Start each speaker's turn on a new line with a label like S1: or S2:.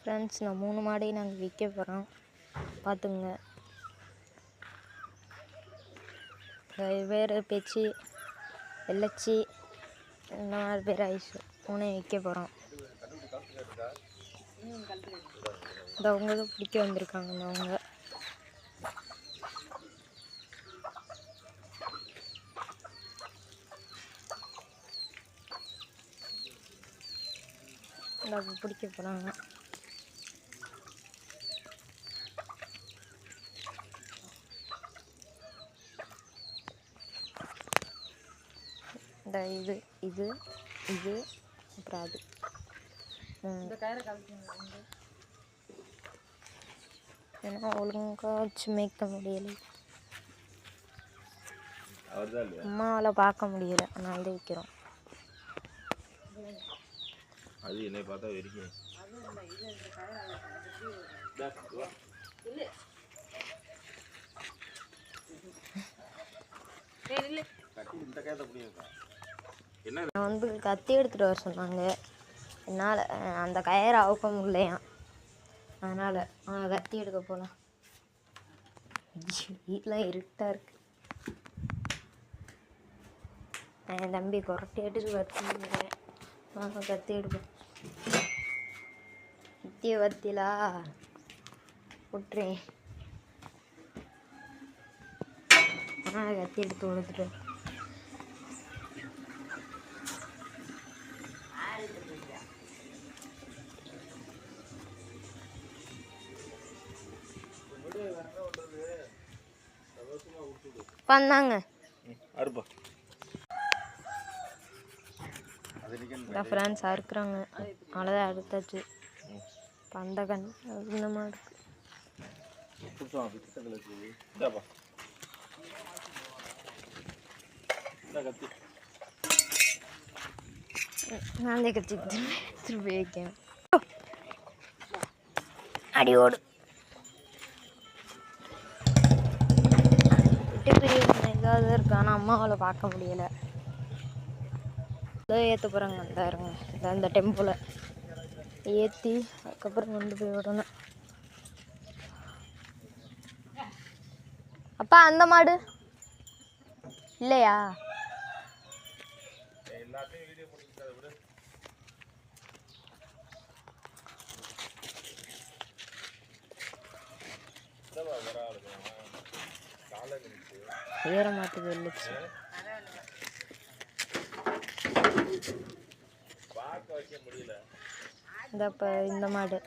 S1: Friends, நான் 3 மாடையும் நாங்கள் விற்க போகிறோம், பார்த்துங்க. வேறு பேச்சு வெள்ளச்சி இந்த மாதிரி பேர் ஐஸு 3 விற்க போகிறோம். இந்த அவங்க தான் பிடிக்க வந்திருக்காங்க. இந்த அவங்க பிடிக்க போகிறாங்க. இந்த இது இது இது அப்புறம் அது ஏன்னா ஒழுங்கா வச்சு மேய்க்க முடியலை, அம்மாவால் பார்க்க முடியல, அதனால தான் விற்கிறோம்.
S2: அது என்னை பார்த்தா வெறிக்கும்.
S1: நான் வந்து கத்தி எடுத்துகிட்டு வர சொன்னாங்க. என்னால் அந்த கயிறை அவுக்க முடியலையா, அதனால் கத்தி எடுக்க போகலாம். வீட்டில் இருட்டாக இருக்கு. என் தம்பி கொரட்டை எடுத்து கத்தி வாங்க கத்தி எடுப்போம். கத்திய கத்திலா விட்டுறேன். கத்தி எடுத்து கொடுத்துட்டு வந்தாங்க. ஃப்ரெண்ட்ஸ் அறுக்குறாங்க, அவ்வளோதான் அறுத்தாச்சு. பந்த கண் இந்த மாதிரி நானே கத்தி திருப்பி வைக்கேன். அடியோடு ஏதாவது இருக்கு, ஆனால் அம்மாவால் பார்க்க முடியலை. ஏற்ற போகிறாங்க. அந்த இருங்க இந்த டெம்போவில் ஏற்றி அதுக்கப்புறம் கொண்டு போய் விடணும். அப்பா அந்த மாடு இல்லையா? ஏற மாட்டுது இல்லைச்சு. இந்த மாடு